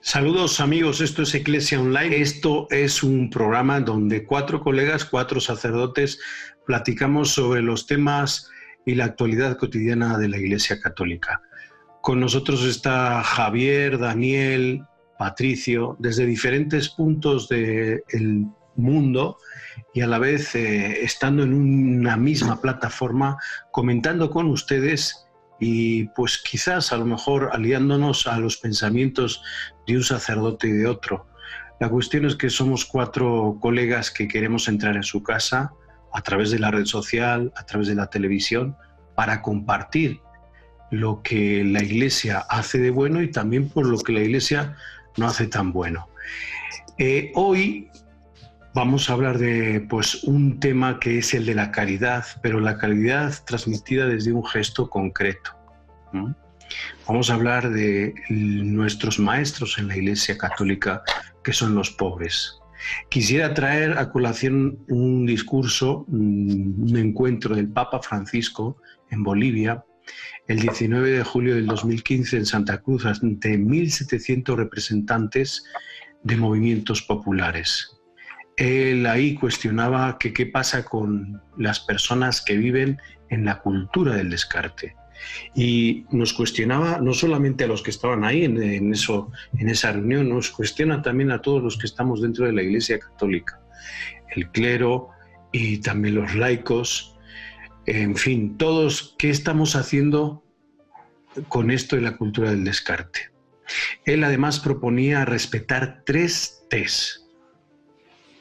Saludos amigos, esto es Iglesia Online. Esto es un programa donde cuatro colegas, cuatro sacerdotes, platicamos sobre los temas y la actualidad cotidiana de la Iglesia Católica. Con nosotros está Javier, Daniel, Patricio, desde diferentes puntos del mundo y a la vez estando en una misma plataforma, comentando con ustedes y pues quizás a lo mejor aliándonos a los pensamientos de un sacerdote y de otro. La cuestión es que somos cuatro colegas que queremos entrar en su casa a través de la red social, a través de la televisión, para compartir lo que la Iglesia hace de bueno y también por lo que la Iglesia no hace tan bueno. Hoy vamos a hablar de un tema que es el de la caridad, pero la caridad transmitida desde un gesto concreto. Vamos a hablar de nuestros maestros en la Iglesia Católica, que son los pobres. Quisiera traer a colación un discurso, un encuentro del Papa Francisco en Bolivia, el 19 de julio del 2015 en Santa Cruz, ante 1.700 representantes de movimientos populares. Él ahí cuestionaba que qué pasa con las personas que viven en la cultura del descarte. Y nos cuestionaba no solamente a los que estaban ahí en esa reunión, nos cuestiona también a todos los que estamos dentro de la Iglesia Católica, el clero y también los laicos, en fin, todos, ¿qué estamos haciendo con esto de la cultura del descarte? Él además proponía respetar 3 T's: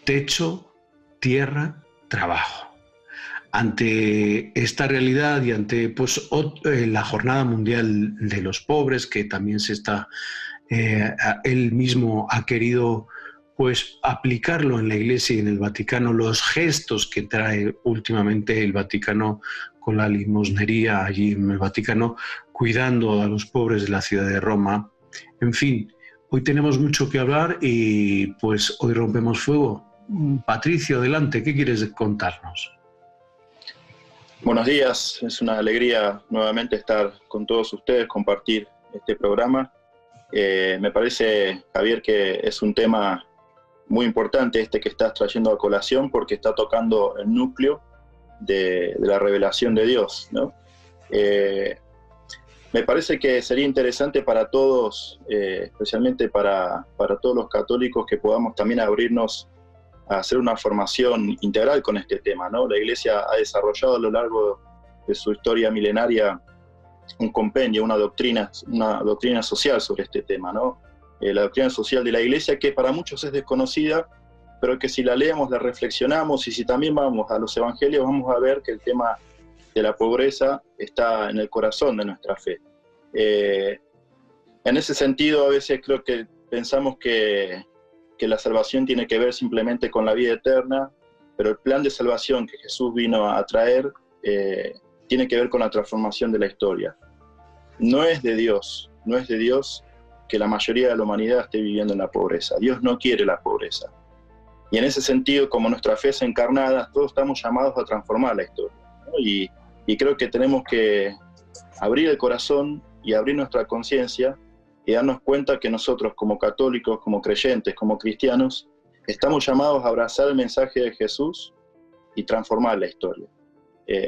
techo, tierra, trabajo. Ante esta realidad y ante la Jornada Mundial de los Pobres, que también él mismo ha querido aplicarlo en la Iglesia y en el Vaticano, los gestos que trae últimamente el Vaticano con la limosnería allí en el Vaticano, cuidando a los pobres de la ciudad de Roma. En fin, hoy tenemos mucho que hablar y hoy rompemos fuego. Patricio, adelante, ¿qué quieres contarnos? Buenos días, es una alegría nuevamente estar con todos ustedes, compartir este programa. Me parece, Javier, que es un tema muy importante que estás trayendo a colación, porque está tocando el núcleo de la revelación de Dios, ¿no? Me parece que sería interesante para todos, especialmente para todos los católicos, que podamos también abrirnos a hacer una formación integral con este tema, ¿no? La Iglesia ha desarrollado a lo largo de su historia milenaria un compendio, una doctrina social sobre este tema, ¿no? La doctrina social de la Iglesia, que para muchos es desconocida, pero que si la leemos, la reflexionamos, y si también vamos a los evangelios, vamos a ver que el tema de la pobreza está en el corazón de nuestra fe. En ese sentido, a veces creo que pensamos que la salvación tiene que ver simplemente con la vida eterna, pero el plan de salvación que Jesús vino a traer tiene que ver con la transformación de la historia. No es de Dios que la mayoría de la humanidad esté viviendo en la pobreza. Dios no quiere la pobreza. Y en ese sentido, como nuestra fe es encarnada, todos estamos llamados a transformar la historia, ¿no? Y creo que tenemos que abrir el corazón y abrir nuestra conciencia y darnos cuenta que nosotros, como católicos, como creyentes, como cristianos, estamos llamados a abrazar el mensaje de Jesús y transformar la historia,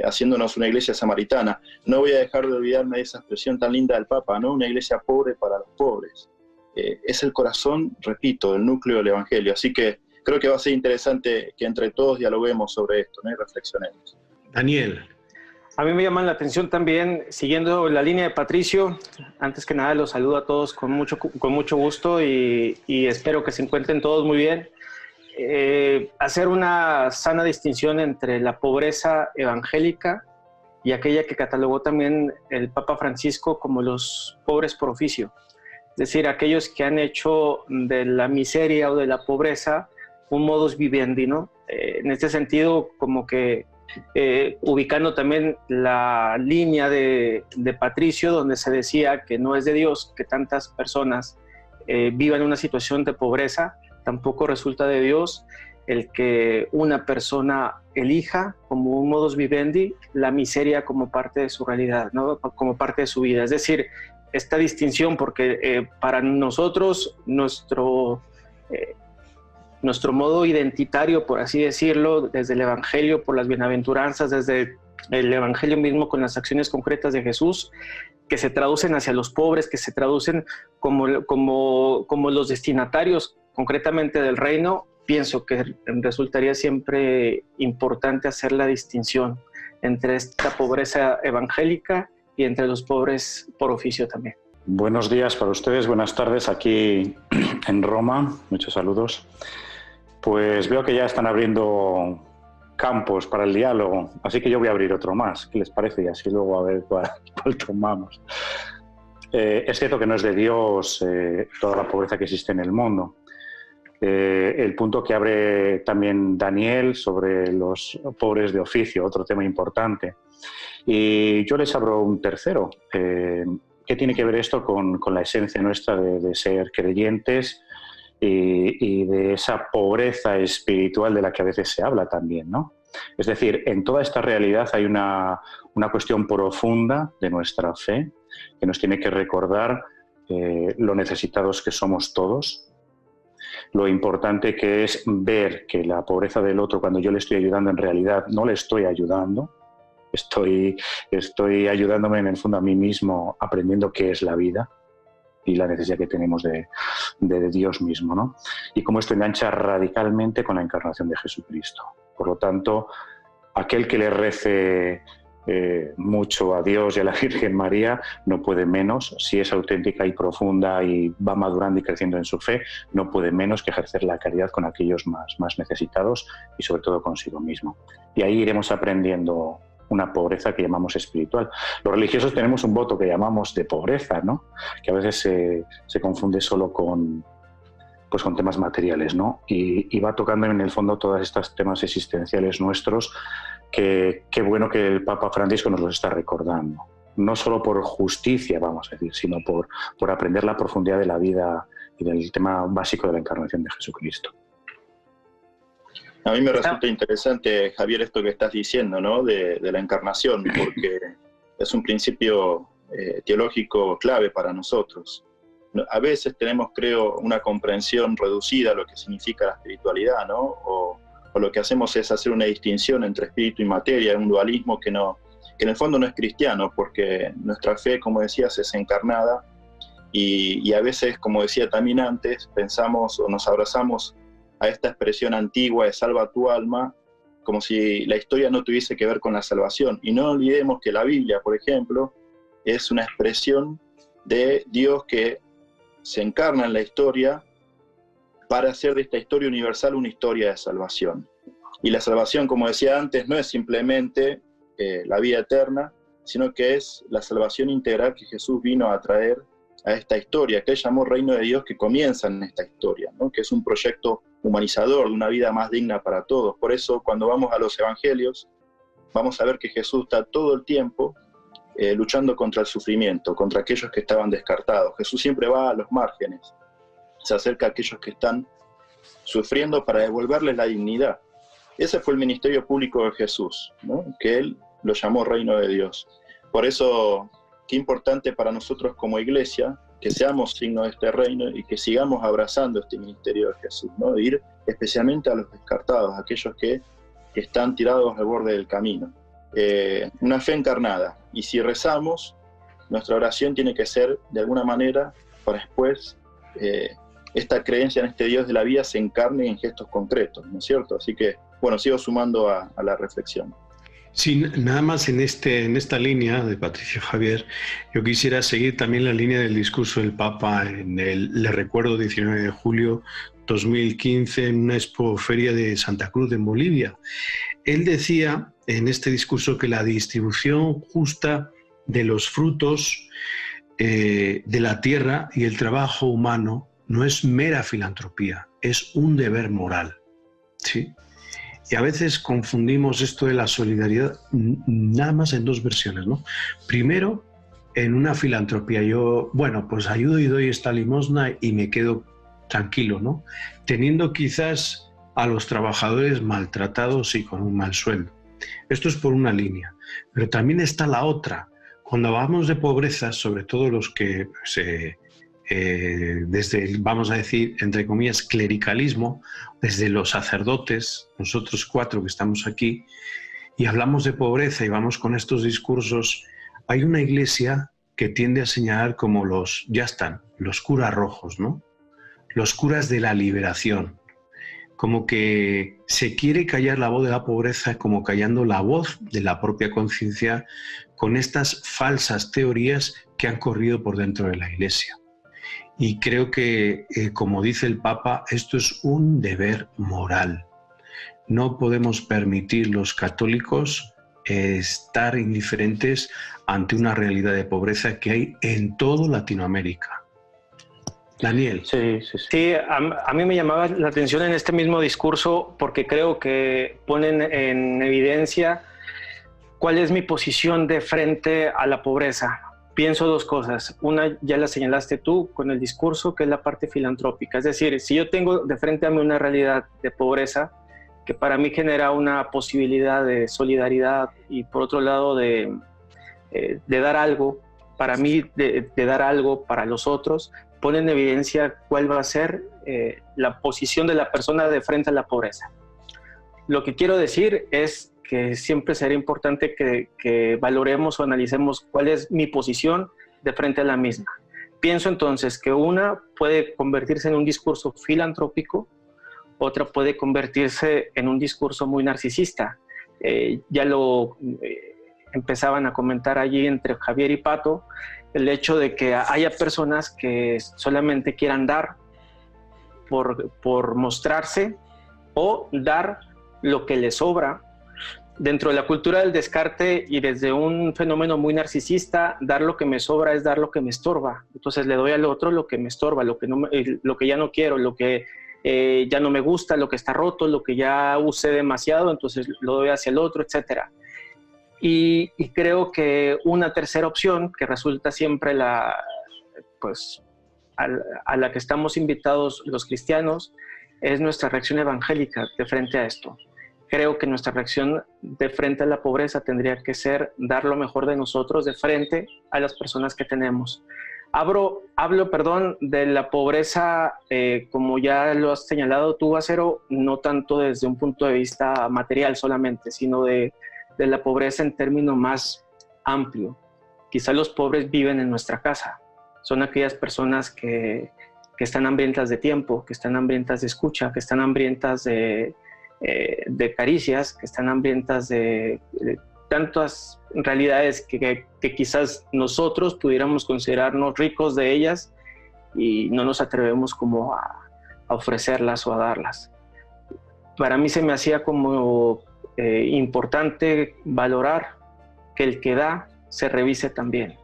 haciéndonos una iglesia samaritana. No voy a dejar de olvidarme de esa expresión tan linda del Papa, ¿no? Una iglesia pobre para los pobres. Es el corazón, repito, el núcleo del Evangelio. Así que creo que va a ser interesante que entre todos dialoguemos sobre esto, ¿no? Y reflexionemos. Daniel. A mí me llama la atención también, siguiendo la línea de Patricio, antes que nada los saludo a todos con mucho gusto y espero que se encuentren todos muy bien. Hacer una sana distinción entre la pobreza evangélica y aquella que catalogó también el Papa Francisco como los pobres por oficio. Es decir, aquellos que han hecho de la miseria o de la pobreza un modus vivendi, ¿no? En este sentido, como que ubicando también la línea de Patricio, donde se decía que no es de Dios que tantas personas vivan una situación de pobreza, tampoco resulta de Dios el que una persona elija como un modus vivendi la miseria como parte de su realidad, ¿no? Como parte de su vida. Es decir, esta distinción, porque para nosotros nuestro modo identitario, por así decirlo, desde el Evangelio, por las bienaventuranzas, desde el Evangelio mismo con las acciones concretas de Jesús, que se traducen hacia los pobres, que se traducen como los destinatarios concretamente del reino, pienso que resultaría siempre importante hacer la distinción entre esta pobreza evangélica y entre los pobres por oficio también. Buenos días para ustedes, buenas tardes aquí en Roma, muchos saludos. Pues veo que ya están abriendo campos para el diálogo, así que yo voy a abrir otro más. ¿Qué les parece? Y así luego a ver cuál tomamos. Es cierto que no es de Dios toda la pobreza que existe en el mundo. El punto que abre también Daniel sobre los pobres de oficio, otro tema importante. Y yo les abro un tercero. ¿Qué tiene que ver esto con la esencia nuestra de ser creyentes y de esa pobreza espiritual de la que a veces se habla también, ¿no? Es decir, en toda esta realidad hay una cuestión profunda de nuestra fe que nos tiene que recordar lo necesitados que somos todos, lo importante que es ver que la pobreza del otro, cuando yo le estoy ayudando, en realidad no le estoy ayudando, estoy ayudándome en el fondo a mí mismo, aprendiendo qué es la vida y la necesidad que tenemos de Dios mismo, ¿no? Y cómo esto engancha radicalmente con la encarnación de Jesucristo. Por lo tanto, aquel que le rece mucho a Dios y a la Virgen María no puede menos, si es auténtica y profunda y va madurando y creciendo en su fe, no puede menos que ejercer la caridad con aquellos más necesitados y sobre todo consigo mismo. Y ahí iremos aprendiendo una pobreza que llamamos espiritual. Los religiosos tenemos un voto que llamamos de pobreza, ¿no? Que a veces se confunde solo con temas materiales, ¿no? Y va tocando en el fondo todos estos temas existenciales nuestros que qué bueno que el Papa Francisco nos los está recordando. No solo por justicia, vamos a decir, sino por aprender la profundidad de la vida y del tema básico de la encarnación de Jesucristo. A mí me resulta interesante, Javier, esto que estás diciendo, ¿no? De la encarnación, porque es un principio teológico clave para nosotros. A veces tenemos, creo, una comprensión reducida de lo que significa la espiritualidad, ¿no? O lo que hacemos es hacer una distinción entre espíritu y materia, un dualismo que en el fondo no es cristiano, porque nuestra fe, como decías, es encarnada y a veces, como decía también antes, pensamos o nos abrazamos a esta expresión antigua de salva tu alma, como si la historia no tuviese que ver con la salvación. Y no olvidemos que la Biblia, por ejemplo, es una expresión de Dios que se encarna en la historia para hacer de esta historia universal una historia de salvación. Y la salvación, como decía antes, no es simplemente la vida eterna, sino que es la salvación integral que Jesús vino a traer a esta historia, que él llamó Reino de Dios, que comienza en esta historia, ¿no? Que es un proyecto humanizador de una vida más digna para todos. Por eso, cuando vamos a los evangelios, vamos a ver que Jesús está todo el tiempo luchando contra el sufrimiento, contra aquellos que estaban descartados. Jesús siempre va a los márgenes, se acerca a aquellos que están sufriendo para devolverles la dignidad. Ese fue el ministerio público de Jesús, ¿no? Que él lo llamó Reino de Dios. Por eso, qué importante para nosotros como iglesia que seamos signo de este reino y que sigamos abrazando este ministerio de Jesús, ¿no? De ir especialmente a los descartados, a aquellos que están tirados al borde del camino. Una fe encarnada. Y si rezamos, nuestra oración tiene que ser de alguna manera para después esta creencia en este Dios de la vida se encarne en gestos concretos, ¿no es cierto? Así que, bueno, sigo sumando a la reflexión. Sí, nada más en esta línea de Patricio Javier, yo quisiera seguir también la línea del discurso del Papa le recuerdo, 19 de julio 2015, en una expoferia de Santa Cruz en Bolivia. Él decía en este discurso que la distribución justa de los frutos de la tierra y el trabajo humano no es mera filantropía, es un deber moral, ¿sí? Y a veces confundimos esto de la solidaridad nada más en dos versiones, ¿no? Primero, en una filantropía. Yo, bueno, pues ayudo y doy esta limosna y me quedo tranquilo, ¿no? Teniendo quizás a los trabajadores maltratados y con un mal sueldo. Esto es por una línea. Pero también está la otra, Cuando hablamos de pobreza, sobre todo los que desde, vamos a decir, entre comillas, clericalismo, desde los sacerdotes, nosotros 4 que estamos aquí, y hablamos de pobreza y vamos con estos discursos, hay una iglesia que tiende a señalar como los curas rojos, ¿no? Los curas de la liberación. Como que se quiere callar la voz de la pobreza, como callando la voz de la propia conciencia con estas falsas teorías que han corrido por dentro de la Iglesia. Y creo que, como dice el Papa, esto es un deber moral. No podemos permitir los católicos estar indiferentes ante una realidad de pobreza que hay en toda Latinoamérica. Daniel. Sí, a mí me llamaba la atención en este mismo discurso porque creo que ponen en evidencia cuál es mi posición de frente a la pobreza. Pienso 2 cosas. Una, ya la señalaste tú con el discurso, que es la parte filantrópica. Es decir, si yo tengo de frente a mí una realidad de pobreza que para mí genera una posibilidad de solidaridad y por otro lado de dar algo, para mí de dar algo para los otros, pone en evidencia cuál va a ser la posición de la persona de frente a la pobreza. Lo que quiero decir es que siempre será importante que valoremos o analicemos cuál es mi posición de frente a la misma. Pienso entonces que una puede convertirse en un discurso filantrópico, otra puede convertirse en un discurso muy narcisista. Ya lo empezaban a comentar allí entre Javier y Pato, el hecho de que haya personas que solamente quieran dar por mostrarse o dar lo que les sobra. Dentro de la cultura del descarte y desde un fenómeno muy narcisista, dar lo que me sobra es dar lo que me estorba. Entonces le doy al otro lo que me estorba, lo que ya no quiero, lo que ya no me gusta, lo que está roto, lo que ya usé demasiado, entonces lo doy hacia el otro, etc. Y creo que una tercera opción, que resulta siempre a la que estamos invitados los cristianos, es nuestra reacción evangélica de frente a esto. Creo que nuestra reacción de frente a la pobreza tendría que ser dar lo mejor de nosotros de frente a las personas que tenemos. Hablo, de la pobreza, como ya lo has señalado tú, Acero, no tanto desde un punto de vista material solamente, sino de la pobreza en término más amplio. Quizá los pobres viven en nuestra casa. Son aquellas personas que están hambrientas de tiempo, que están hambrientas de escucha, que están hambrientas de caricias, que están hambrientas de tantas realidades que quizás nosotros pudiéramos considerarnos ricos de ellas y no nos atrevemos como a ofrecerlas o a darlas. Para mí se me hacía como importante valorar que el que da se revise también.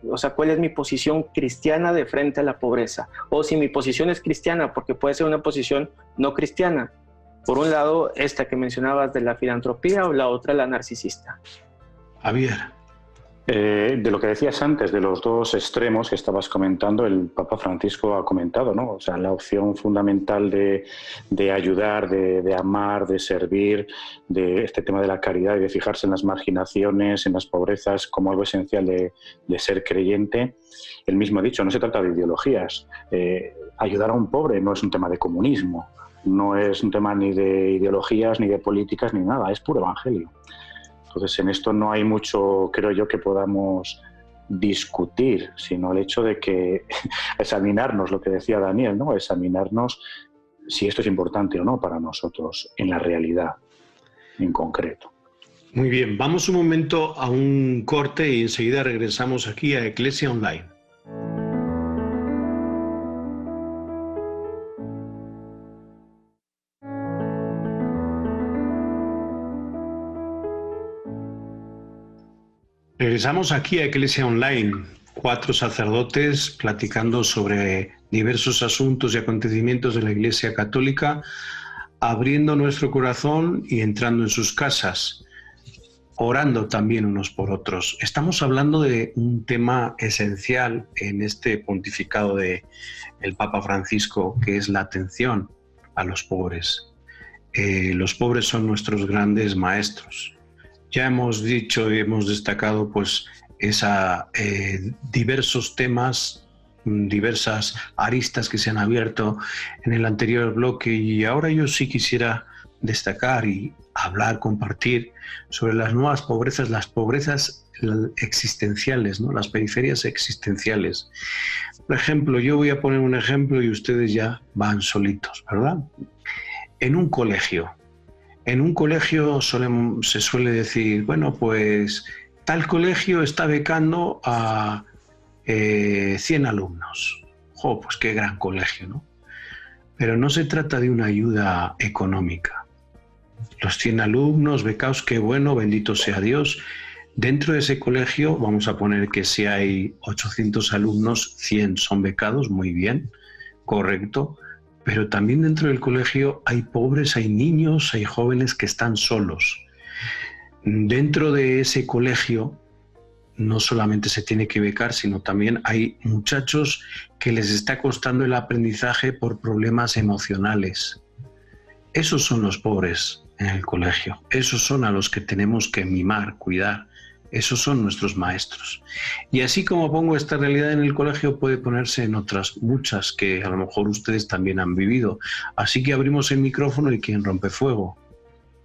O sea, ¿cuál es mi posición cristiana de frente a la pobreza? O si mi posición es cristiana, porque puede ser una posición no cristiana. Por un lado, esta que mencionabas de la filantropía o la otra, la narcisista. Javier. De lo que decías antes, de los 2 extremos que estabas comentando, el Papa Francisco ha comentado, ¿no? O sea, la opción fundamental de ayudar, de amar, de servir, de este tema de la caridad y de fijarse en las marginaciones, en las pobrezas como algo esencial de ser creyente. Él mismo ha dicho, no se trata de ideologías. Ayudar a un pobre no es un tema de comunismo, no es un tema ni de ideologías, ni de políticas, ni nada, es puro evangelio. Entonces, en esto no hay mucho, creo yo, que podamos discutir, sino el hecho de que examinarnos, lo que decía Daniel, ¿no? Examinarnos si esto es importante o no para nosotros en la realidad en concreto. Muy bien, vamos un momento a un corte y enseguida regresamos aquí a Eclesia Online. Regresamos aquí a Eclesia Online, 4 sacerdotes platicando sobre diversos asuntos y acontecimientos de la Iglesia Católica, abriendo nuestro corazón y entrando en sus casas, orando también unos por otros. Estamos hablando de un tema esencial en este pontificado del Papa Francisco, que es la atención a los pobres. Los pobres son nuestros grandes maestros. Ya hemos dicho y hemos destacado pues diversos temas, diversas aristas que se han abierto en el anterior bloque, y ahora yo sí quisiera destacar y hablar, compartir sobre las nuevas pobrezas, las pobrezas existenciales, ¿no? Las periferias existenciales. Por ejemplo, yo voy a poner un ejemplo y ustedes ya van solitos, ¿verdad? En un colegio se suele decir, bueno, pues tal colegio está becando a 100 alumnos. ¡Jo, pues qué gran colegio!, ¿no? Pero no se trata de una ayuda económica. Los 100 alumnos becados, qué bueno, bendito sea Dios. Dentro de ese colegio, vamos a poner que si hay 800 alumnos, 100 son becados, muy bien, correcto. Pero también dentro del colegio hay pobres, hay niños, hay jóvenes que están solos. Dentro de ese colegio no solamente se tiene que becar, sino también hay muchachos que les está costando el aprendizaje por problemas emocionales. Esos son los pobres en el colegio. Esos son a los que tenemos que mimar, cuidar. Esos son nuestros maestros. Y así como pongo esta realidad en el colegio, puede ponerse en otras muchas que a lo mejor ustedes también han vivido. Así que abrimos el micrófono y quien rompe fuego.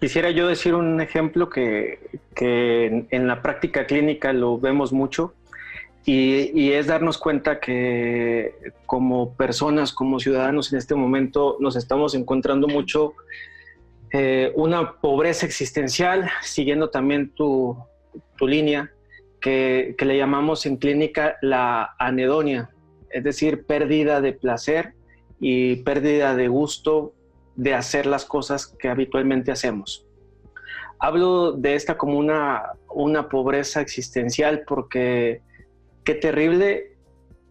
Quisiera yo decir un ejemplo que en la práctica clínica lo vemos mucho, y es darnos cuenta que como personas, como ciudadanos en este momento nos estamos encontrando mucho una pobreza existencial, siguiendo también tu línea, que le llamamos en clínica la anedonia, es decir, pérdida de placer y pérdida de gusto de hacer las cosas que habitualmente hacemos. Hablo de esta como una pobreza existencial porque qué terrible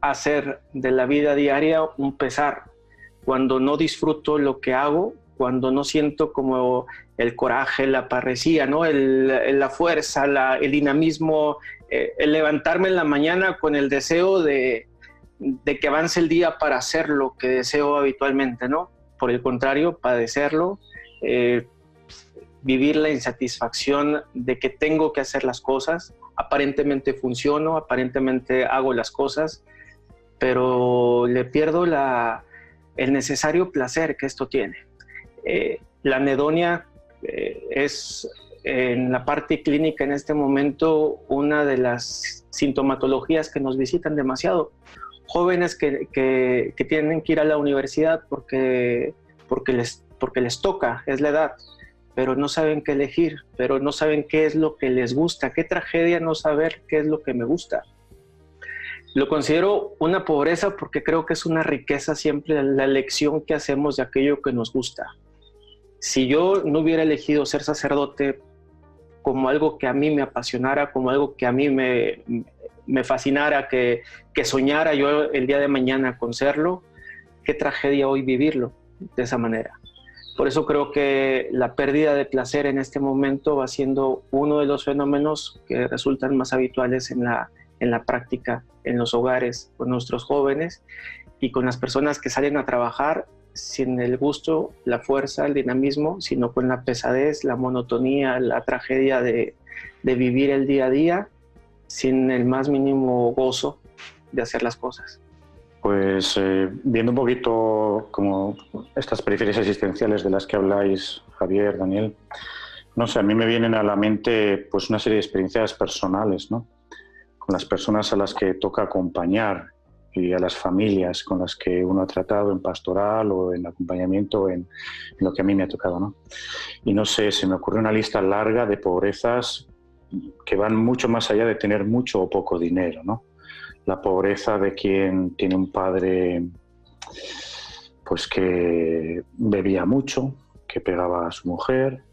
hacer de la vida diaria un pesar, cuando no disfruto lo que hago, cuando no siento como el coraje, la parresía, ¿no? La fuerza, el dinamismo, el levantarme en la mañana con el deseo de que avance el día para hacer lo que deseo habitualmente, ¿no? Por el contrario, padecerlo, vivir la insatisfacción de que tengo que hacer las cosas, aparentemente funciono, aparentemente hago las cosas, pero le pierdo el necesario placer que esto tiene. La anedonia es en la parte clínica en este momento una de las sintomatologías que nos visitan demasiado. Jóvenes que tienen que ir a la universidad porque les toca, es la edad, pero no saben qué elegir, pero no saben qué es lo que les gusta. Qué tragedia no saber qué es lo que me gusta. Lo considero una pobreza porque creo que es una riqueza siempre la elección que hacemos de aquello que nos gusta. Si yo no hubiera elegido ser sacerdote como algo que a mí me apasionara, como algo que a mí me fascinara, que soñara yo el día de mañana con serlo, qué tragedia hoy vivirlo de esa manera. Por eso creo que la pérdida de placer en este momento va siendo uno de los fenómenos que resultan más habituales en la práctica, en los hogares, con nuestros jóvenes y con las personas que salen a trabajar sin el gusto, la fuerza, el dinamismo, sino con la pesadez, la monotonía, la tragedia de vivir el día a día sin el más mínimo gozo de hacer las cosas. Pues viendo un poquito como estas periferias existenciales de las que habláis, Javier, Daniel, no sé, a mí me vienen a la mente pues una serie de experiencias personales, ¿no? Con las personas a las que toca acompañar y a las familias con las que uno ha tratado en pastoral o en acompañamiento en lo que a mí me ha tocado, ¿no? Y no sé, se me ocurre una lista larga de pobrezas que van mucho más allá de tener mucho o poco dinero, ¿no? La pobreza de quien tiene un padre pues que bebía mucho, que pegaba a su mujer,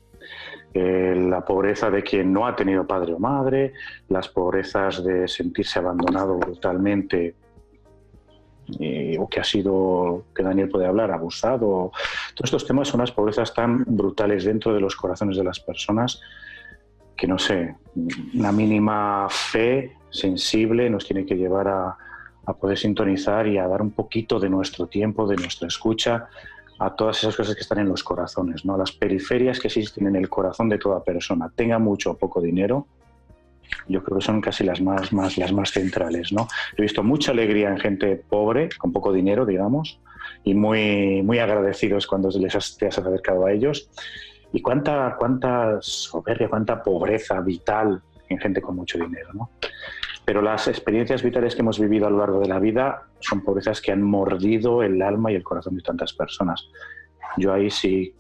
la pobreza de quien no ha tenido padre o madre, las pobrezas de sentirse abandonado brutalmente o que ha sido, que Daniel puede hablar, abusado. Todos estos temas son unas pobrezas tan brutales dentro de los corazones de las personas que, no sé, una mínima fe sensible nos tiene que llevar a poder sintonizar y a dar un poquito de nuestro tiempo, de nuestra escucha a todas esas cosas que están en los corazones, ¿no? Las periferias que existen en el corazón de toda persona, tenga mucho o poco dinero, yo creo que son casi las más centrales, ¿no? He visto mucha alegría en gente pobre, con poco dinero, digamos, y muy agradecidos cuando te has acercado a ellos. Y cuánta soberbia, cuánta pobreza vital en gente con mucho dinero, ¿no? Pero las experiencias vitales que hemos vivido a lo largo de la vida son pobrezas que han mordido el alma y el corazón de tantas personas. Yo ahí sí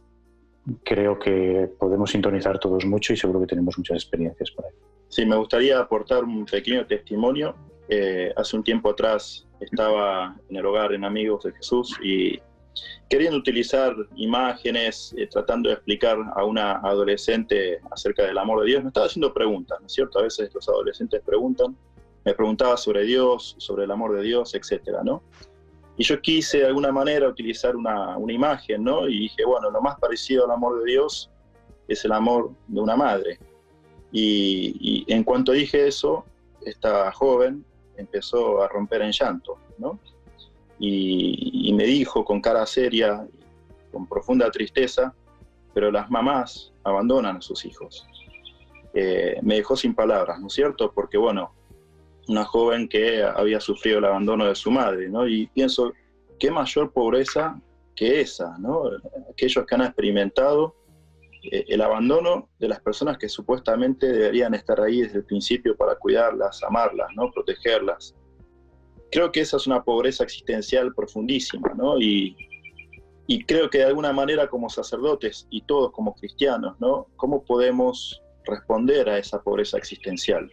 creo que podemos sintonizar todos mucho y seguro que tenemos muchas experiencias por ahí. Sí, me gustaría aportar un pequeño testimonio. Hace un tiempo atrás estaba en el hogar en Amigos de Jesús y querían utilizar imágenes, tratando de explicar a una adolescente acerca del amor de Dios. Me estaba haciendo preguntas, ¿no es cierto? A veces los adolescentes preguntan. Me preguntaba sobre Dios, sobre el amor de Dios, etcétera, ¿no? Y yo quise de alguna manera utilizar una imagen, ¿no? Y dije, bueno, lo más parecido al amor de Dios es el amor de una madre. Y en cuanto dije eso, esta joven empezó a romper en llanto, ¿no? Y me dijo con cara seria, con profunda tristeza, pero las mamás abandonan a sus hijos. Me dejó sin palabras, ¿no es cierto? Porque, bueno, una joven que había sufrido el abandono de su madre, ¿no? Y pienso, qué mayor pobreza que esa, ¿no? Aquellos que han experimentado el abandono de las personas que supuestamente deberían estar ahí desde el principio para cuidarlas, amarlas, ¿no? Protegerlas. Creo que esa es una pobreza existencial profundísima, ¿no? Y creo que de alguna manera como sacerdotes y todos como cristianos, ¿no? ¿Cómo podemos responder a esa pobreza existencial?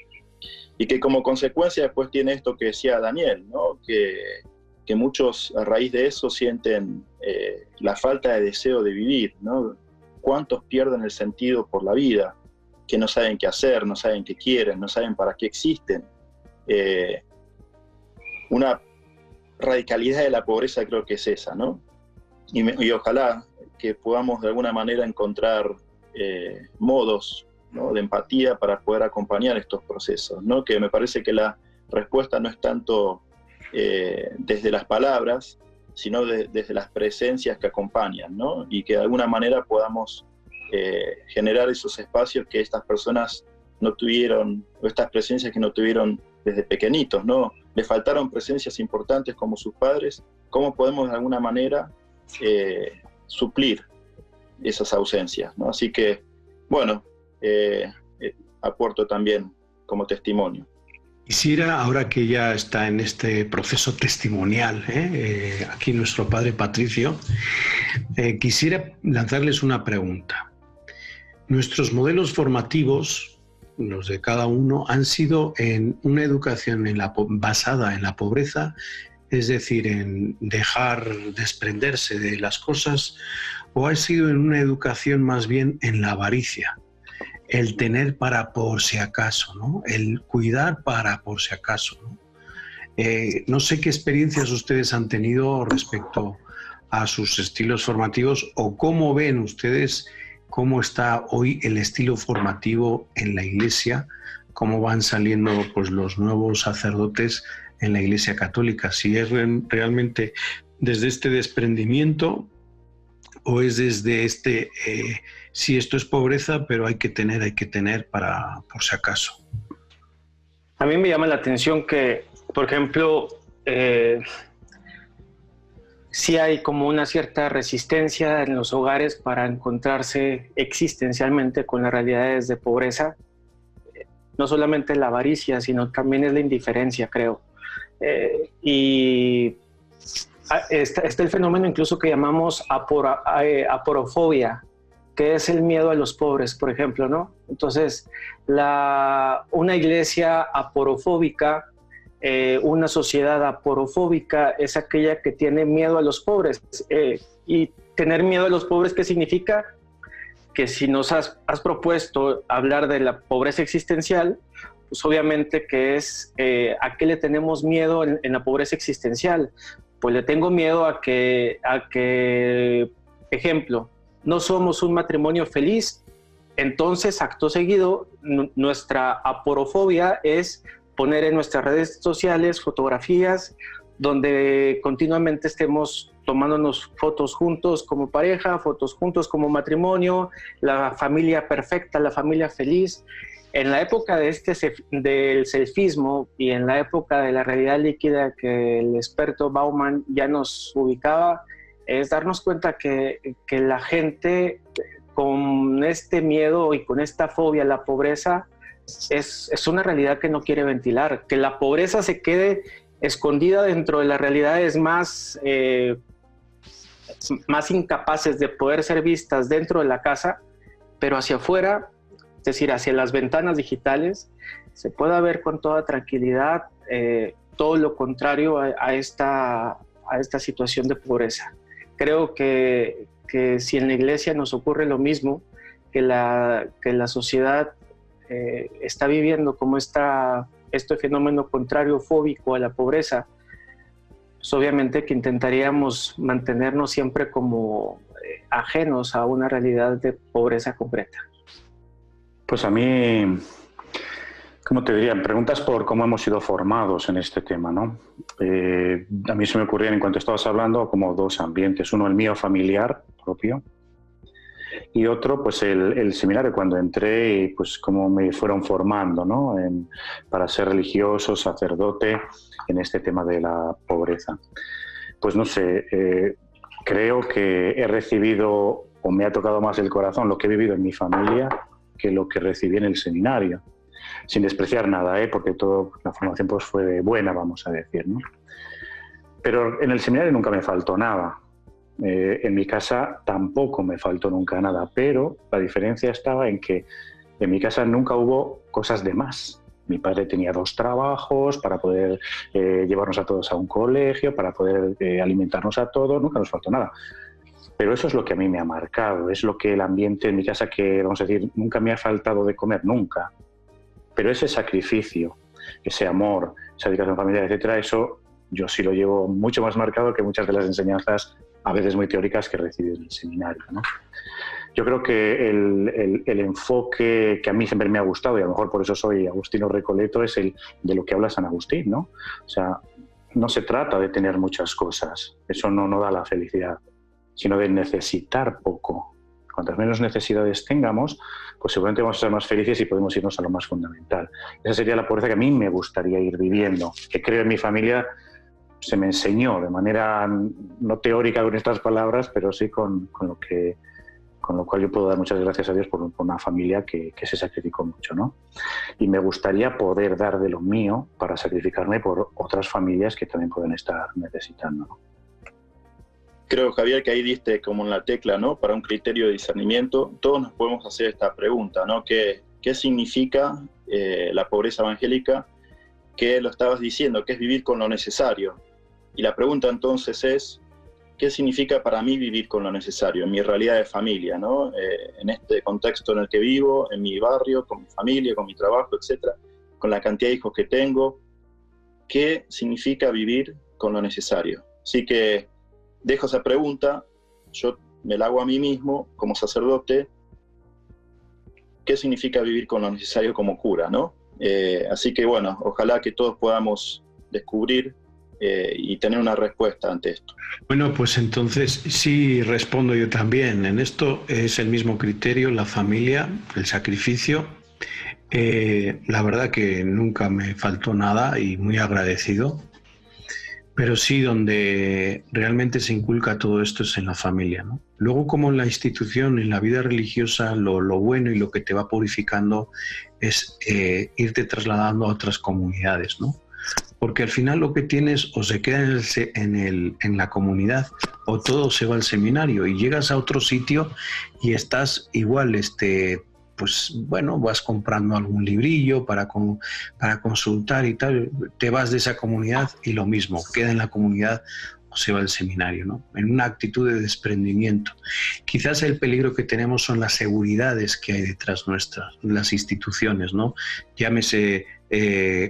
Y que como consecuencia después tiene esto que decía Daniel, ¿no? Que muchos a raíz de eso sienten la falta de deseo de vivir, ¿no? ¿Cuántos pierden el sentido por la vida? Que no saben qué hacer, no saben qué quieren, no saben para qué existen. Una radicalidad de la pobreza creo que es esa, ¿no? Y ojalá que podamos de alguna manera encontrar modos, ¿no? De empatía para poder acompañar estos procesos, ¿no? Que me parece que la respuesta no es tanto desde las palabras, sino desde las presencias que acompañan, ¿no? Y que de alguna manera podamos generar esos espacios que estas personas no tuvieron, o estas presencias que no tuvieron desde pequeñitos, ¿no? Les faltaron presencias importantes como sus padres. ¿Cómo podemos de alguna manera suplir esas ausencias, ¿no? Así que, bueno, aporto también como testimonio. Quisiera, ahora que ya está en este proceso testimonial, aquí nuestro padre Patricio, quisiera lanzarles una pregunta. Nuestros modelos formativos, los de cada uno, han sido en una educación basada en la pobreza, es decir, en dejar desprenderse de las cosas, o ha sido en una educación más bien en la avaricia, el tener para por si acaso, ¿no? El cuidar para por si acaso, ¿no? No sé qué experiencias ustedes han tenido respecto a sus estilos formativos o cómo ven ustedes cómo está hoy el estilo formativo en la Iglesia, cómo van saliendo pues, los nuevos sacerdotes en la Iglesia Católica, si es realmente desde este desprendimiento o es desde sí, esto es pobreza, pero hay que tener para por si acaso. A mí me llama la atención que, por ejemplo, sí hay como una cierta resistencia en los hogares para encontrarse existencialmente con las realidades de pobreza. No solamente la avaricia, sino también es la indiferencia, creo. Y está el fenómeno incluso que llamamos aporofobia, que es el miedo a los pobres, por ejemplo, ¿no? Entonces, una iglesia aporofóbica, una sociedad aporofóbica es aquella que tiene miedo a los pobres. Y tener miedo a los pobres, ¿qué significa? Que si nos has propuesto hablar de la pobreza existencial, pues obviamente que es ¿a qué le tenemos miedo en la pobreza existencial? Pues le tengo miedo a que, ejemplo, no somos un matrimonio feliz, entonces acto seguido nuestra aporofobia es poner en nuestras redes sociales fotografías donde continuamente estemos tomándonos fotos juntos como pareja, fotos juntos como matrimonio, la familia perfecta, la familia feliz. En la época del selfismo y en la época de la realidad líquida que el experto Bauman ya nos ubicaba, es darnos cuenta que la gente con este miedo y con esta fobia a la pobreza es una realidad que no quiere ventilar. Que la pobreza se quede escondida dentro de las realidades más incapaces de poder ser vistas dentro de la casa, pero hacia afuera, es decir, hacia las ventanas digitales, se pueda ver con toda tranquilidad todo lo contrario a esta situación de pobreza. Creo que si en la iglesia nos ocurre lo mismo, que la sociedad está viviendo como este fenómeno contrario fóbico a la pobreza, pues obviamente que intentaríamos mantenernos siempre como ajenos a una realidad de pobreza concreta. Pues a mí, ¿cómo te diría? Preguntas por cómo hemos sido formados en este tema, ¿no? A mí se me ocurrían, en cuanto estabas hablando, como dos ambientes. Uno, el mío familiar propio, y otro, pues el seminario, cuando entré y pues cómo me fueron formando, ¿no? Para ser religioso, sacerdote, en este tema de la pobreza. Pues no sé, creo que he recibido, o me ha tocado más el corazón, lo que he vivido en mi familia que lo que recibí en el seminario. Sin despreciar nada, porque toda la formación pues fue buena, vamos a decir, ¿no? Pero en el seminario nunca me faltó nada. En mi casa tampoco me faltó nunca nada, pero la diferencia estaba en que en mi casa nunca hubo cosas de más. Mi padre tenía 2 trabajos para poder llevarnos a todos a un colegio, para poder alimentarnos a todos, nunca nos faltó nada. Pero eso es lo que a mí me ha marcado, es lo que el ambiente en mi casa, que vamos a decir, nunca me ha faltado de comer, nunca. Pero ese sacrificio, ese amor, esa dedicación familiar, etcétera, eso yo sí lo llevo mucho más marcado que muchas de las enseñanzas, a veces muy teóricas, que recibí en el seminario, ¿no? Yo creo que el enfoque que a mí siempre me ha gustado, y a lo mejor por eso soy Agustino Recoleto, es el de lo que habla San Agustín, ¿no? O sea, no se trata de tener muchas cosas, eso no da la felicidad, sino de necesitar poco. Cuantas menos necesidades tengamos, pues seguramente vamos a ser más felices y podemos irnos a lo más fundamental. Esa sería la pobreza que a mí me gustaría ir viviendo, que creo en mi familia se me enseñó de manera no teórica con estas palabras, pero sí con lo cual yo puedo dar muchas gracias a Dios por una familia que se sacrificó mucho, ¿no? Y me gustaría poder dar de lo mío para sacrificarme por otras familias que también pueden estar necesitando, ¿no? Creo, Javier, que ahí diste como en la tecla, ¿no? Para un criterio de discernimiento. Todos nos podemos hacer esta pregunta, ¿no? ¿Qué significa la pobreza evangélica? Que lo estabas diciendo, que es vivir con lo necesario. Y la pregunta entonces es, ¿qué significa para mí vivir con lo necesario en mi realidad de familia, ¿no? En este contexto en el que vivo, en mi barrio, con mi familia, con mi trabajo, etcétera, con la cantidad de hijos que tengo? ¿Qué significa vivir con lo necesario? Así que dejo esa pregunta, yo me la hago a mí mismo como sacerdote. ¿Qué significa vivir con lo necesario como cura, ¿no? Así que bueno, ojalá que todos podamos descubrir y tener una respuesta ante esto. Bueno, pues entonces sí respondo yo también. En esto es el mismo criterio, la familia, el sacrificio. La verdad que nunca me faltó nada y muy agradecido. Pero sí, donde realmente se inculca todo esto es en la familia, ¿no? Luego, como en la institución, en la vida religiosa, lo bueno y lo que te va purificando es irte trasladando a otras comunidades, ¿no? Porque al final lo que tienes o se queda en la comunidad o todo se va al seminario y llegas a otro sitio y estás igual, pues bueno, vas comprando algún librillo para consultar y tal, te vas de esa comunidad y lo mismo, queda en la comunidad o se va al seminario, ¿no? En una actitud de desprendimiento. Quizás el peligro que tenemos son las seguridades que hay detrás nuestras, las instituciones, ¿no? Llámese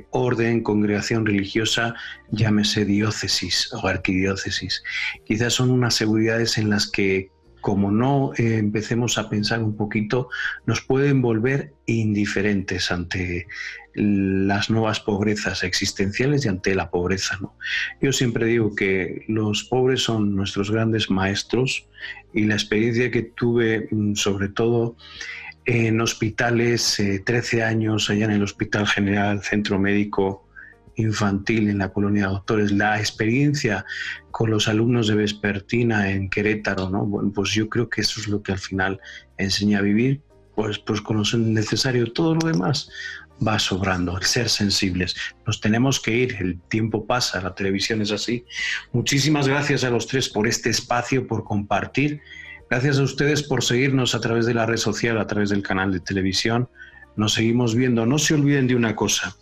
orden, congregación religiosa, llámese diócesis o arquidiócesis. Quizás son unas seguridades en las que, como no empecemos a pensar un poquito, nos pueden volver indiferentes ante las nuevas pobrezas existenciales y ante la pobreza, ¿no? Yo siempre digo que los pobres son nuestros grandes maestros y la experiencia que tuve, sobre todo en hospitales, 13 años allá en el Hospital General, Centro Médico Infantil en la Colonia Doctores, la experiencia con los alumnos de Vespertina en Querétaro, ¿no? Bueno, pues yo creo que eso es lo que al final enseña a vivir, pues con lo necesario. Todo lo demás va sobrando, el ser sensibles. Nos tenemos que ir, el tiempo pasa, la televisión es así. Muchísimas gracias a los tres por este espacio, por compartir. Gracias a ustedes por seguirnos a través de la red social, a través del canal de televisión. Nos seguimos viendo. No se olviden de una cosa.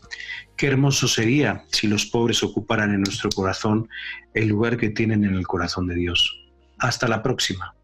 Qué hermoso sería si los pobres ocuparan en nuestro corazón el lugar que tienen en el corazón de Dios. Hasta la próxima.